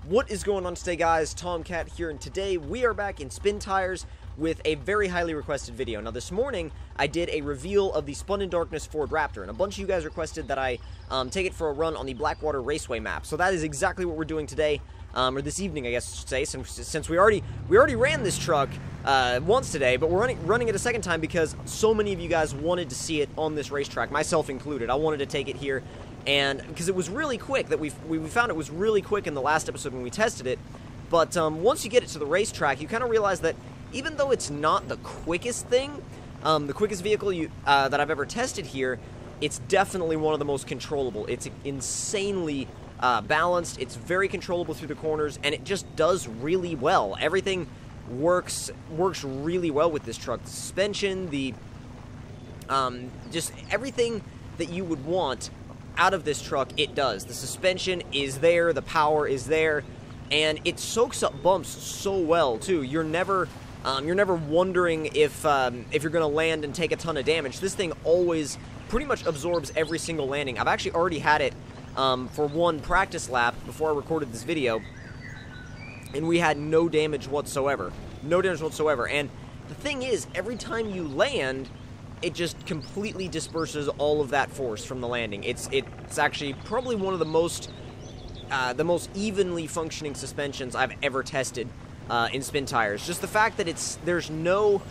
What is going on today, guys? Tomcat here, and today we are back in Spin Tires with a very highly requested video. Now, this morning, I did a reveal of the Spun in Darkness Ford Raptor, and a bunch of you guys requested that I take it for a run on the Blackwater Raceway map. So that is exactly what we're doing today, or this evening, I guess I should say, since we already ran this truck once today, but we're running it a second time because so many of you guys wanted to see it on this racetrack, myself included. I wanted to take it here. And because it was really quick, that we found it was really quick in the last episode when we tested it. But once you get it to the racetrack, you kind of realize that even though it's not the quickest thing, the quickest vehicle that I've ever tested here, it's definitely one of the most controllable. It's insanely balanced. It's very controllable through the corners, and it just does really well. Everything works really well with this truck. The suspension, just everything that you would want out of this truck, it does. The suspension is there, the power is there, and it soaks up bumps so well too. You're never wondering if you're gonna land and take a ton of damage. This thing always pretty much absorbs every single landing. I've actually already had it for one practice lap before I recorded this video, and we had no damage whatsoever. No damage whatsoever. And the thing is, every time you land, it just completely disperses all of that force from the landing. It's actually probably one of the most evenly functioning suspensions I've ever tested in Spin Tires. Just the fact that there's no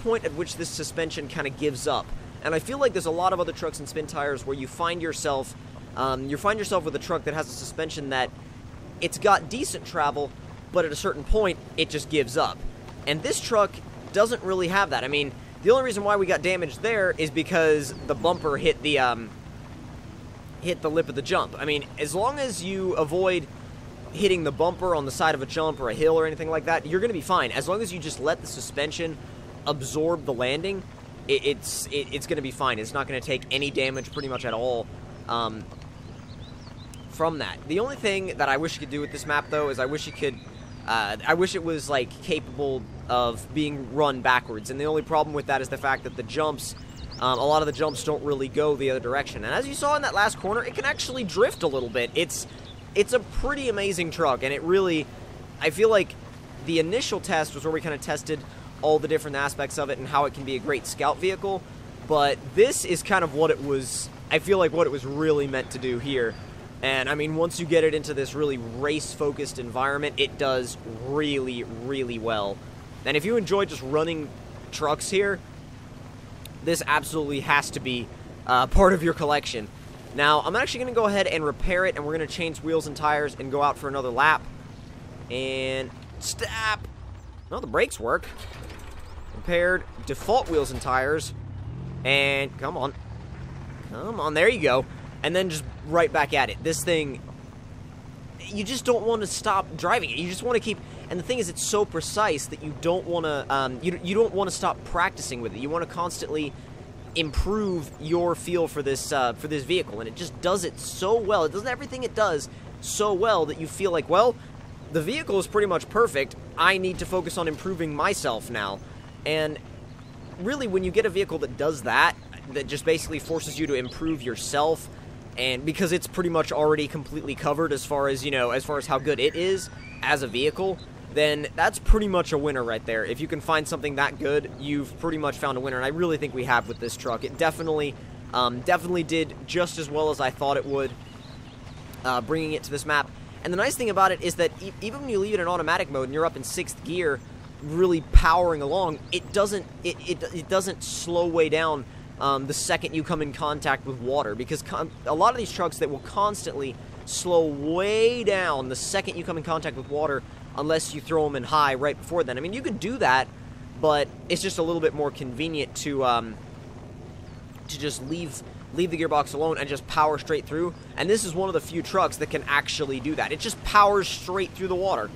point at which this suspension kind of gives up. And I feel like there's a lot of other trucks in Spin Tires where you find yourself with a truck that has a suspension that it's got decent travel, but at a certain point it just gives up. And this truck doesn't really have that. I mean, the only reason why we got damaged there is because the bumper hit the lip of the jump. I mean, as long as you avoid hitting the bumper on the side of a jump or a hill or anything like that, you're going to be fine. As long as you just let the suspension absorb the landing, it's going to be fine. It's not going to take any damage pretty much at all from that. The only thing that I wish you could do with this map, though, is I wish it was, like, capable of being run backwards, and the only problem with that is the fact that the jumps, a lot of the jumps don't really go the other direction, and as you saw in that last corner, it can actually drift a little bit. It's a pretty amazing truck, and it really, I feel like the initial test was where we kind of tested all the different aspects of it and how it can be a great scout vehicle, but this is kind of what it was, I feel like what it was really meant to do here. And, I mean, once you get it into this really race-focused environment, it does really, really well. And if you enjoy just running trucks here, this absolutely has to be part of your collection. Now, I'm actually going to go ahead and repair it, and we're going to change wheels and tires and go out for another lap. And stop! Well, the brakes work. Repaired default wheels and tires. And, come on. Come on, there you go. And then just right back at it. This thing, you just don't want to stop driving it. You just want to keep, and the thing is, it's so precise that you don't want to, you don't want to stop practicing with it. You want to constantly improve your feel for this vehicle, and it just does it so well. It does everything it does so well that you feel like, well, the vehicle is pretty much perfect. I need to focus on improving myself now. And really, when you get a vehicle that does that just basically forces you to improve yourself, and because it's pretty much already completely covered as far as, you know, as far as how good it is as a vehicle, then that's pretty much a winner right there. If you can find something that good, you've pretty much found a winner, and I really think we have with this truck. It definitely did just as well as I thought it would, bringing it to this map. And the nice thing about it is that even when you leave it in automatic mode and you're up in 6th gear, really powering along, it doesn't slow way down the second you come in contact with water, because a lot of these trucks that will constantly slow way down the second you come in contact with water, unless you throw them in high right before then. I mean, you can do that, but it's just a little bit more convenient to just leave the gearbox alone and just power straight through. And this is one of the few trucks that can actually do that. It just powers straight through the water,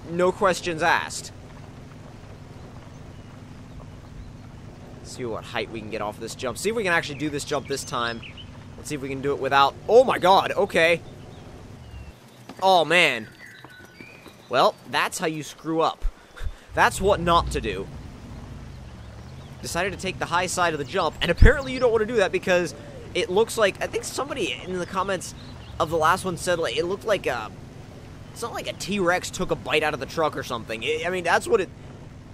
no questions asked. See what height we can get off this jump. See if we can actually do this jump this time. Let's see if we can do it without... Oh my god, okay. Oh man. Well, that's how you screw up. That's what not to do. Decided to take the high side of the jump, and apparently you don't want to do that because it looks like... I think somebody in the comments of the last one said, like, it looked like It's not like a T-Rex took a bite out of the truck or something. I mean, that's what it...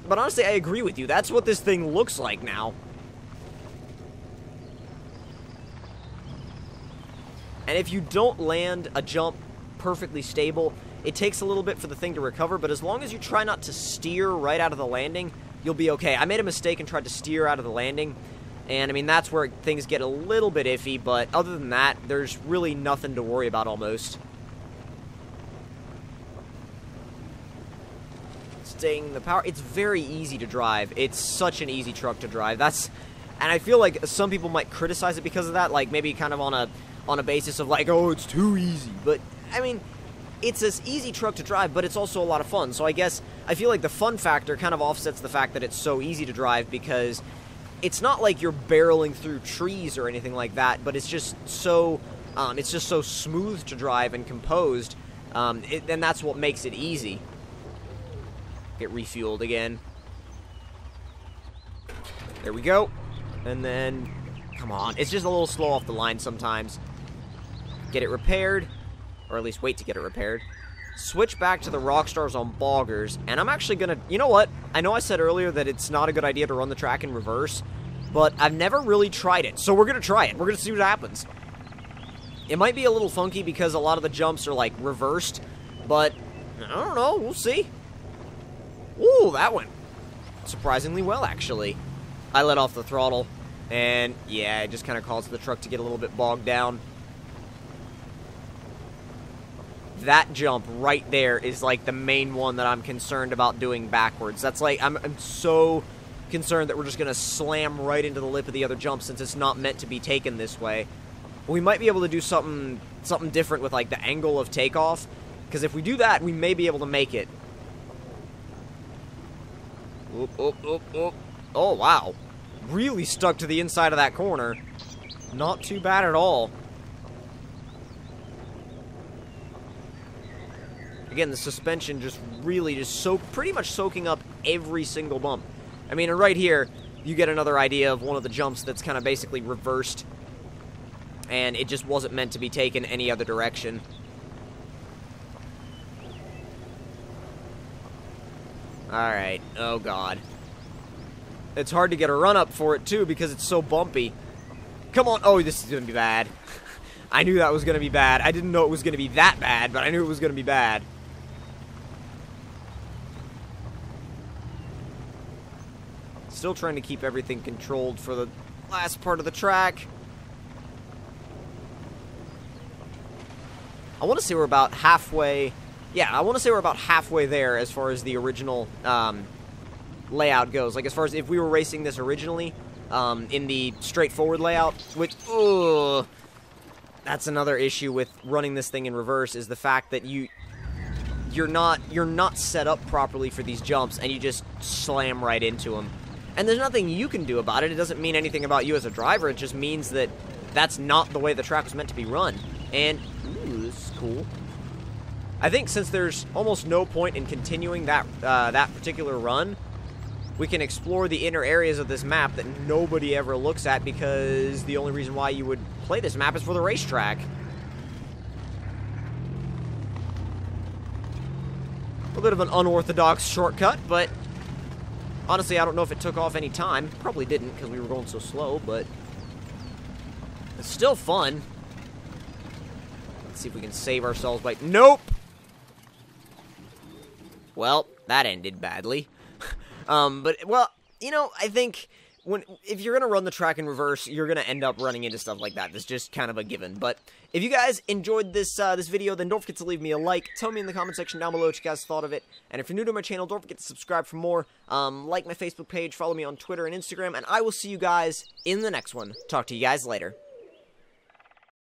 But honestly, I agree with you. That's what this thing looks like now. And if you don't land a jump perfectly stable, it takes a little bit for the thing to recover, but as long as you try not to steer right out of the landing, you'll be okay. I made a mistake and tried to steer out of the landing, and I mean, that's where things get a little bit iffy, but other than that, there's really nothing to worry about almost. Staying the power, it's very easy to drive. It's such an easy truck to drive. And I feel like some people might criticize it because of that, like maybe kind of on a basis of like, oh, it's too easy. But I mean, it's this easy truck to drive, but it's also a lot of fun. So I guess I feel like the fun factor kind of offsets the fact that it's so easy to drive, because it's not like you're barreling through trees or anything like that, but it's just so smooth to drive and composed, and that's what makes it easy. Get refueled again. There we go. And then, come on, it's just a little slow off the line sometimes. Get it repaired, or at least wait to get it repaired. Switch back to the Rockstars on Boggers, and I'm actually gonna, you know what? I know I said earlier that it's not a good idea to run the track in reverse, but I've never really tried it, so we're gonna try it. We're gonna see what happens. It might be a little funky because a lot of the jumps are like reversed, but I don't know, we'll see. Ooh, that went surprisingly well, actually. I let off the throttle, and yeah, it just kind of caused the truck to get a little bit bogged down. That jump right there is like the main one that I'm concerned about doing backwards. That's like, I'm so concerned that we're just going to slam right into the lip of the other jump since it's not meant to be taken this way. We might be able to do something different with like the angle of takeoff, because if we do that, we may be able to make it. Oop, oop, oop, oop. Oh, wow. Really stuck to the inside of that corner. Not too bad at all. Again, the suspension just really pretty much soaking up every single bump. I mean, and right here, you get another idea of one of the jumps that's kind of basically reversed, and it just wasn't meant to be taken any other direction. Alright, oh god. It's hard to get a run-up for it, too, because it's so bumpy. Come on, oh, this is gonna be bad. I knew that was gonna be bad. I didn't know it was gonna be that bad, but I knew it was gonna be bad. Still trying to keep everything controlled for the last part of the track. I want to say we're about halfway... Yeah, I want to say we're about halfway there as far as the original layout goes. Like, as far as if we were racing this originally in the straightforward layout, which, ugh, that's another issue with running this thing in reverse, is the fact that you're not set up properly for these jumps, and you just slam right into them. And there's nothing you can do about it. It doesn't mean anything about you as a driver. It just means that that's not the way the track was meant to be run. And, ooh, this is cool. I think since there's almost no point in continuing that particular run, we can explore the inner areas of this map that nobody ever looks at, because the only reason why you would play this map is for the racetrack. A little bit of an unorthodox shortcut, but honestly, I don't know if it took off any time. Probably didn't, because we were going so slow, but it's still fun. Let's see if we can save ourselves by... Nope! Well, that ended badly. But, well, you know, I think if you're going to run the track in reverse, you're going to end up running into stuff like that. That's just kind of a given. But if you guys enjoyed this video, then don't forget to leave me a like. Tell me in the comment section down below what you guys thought of it. And if you're new to my channel, don't forget to subscribe for more. Like my Facebook page, follow me on Twitter and Instagram, and I will see you guys in the next one. Talk to you guys later.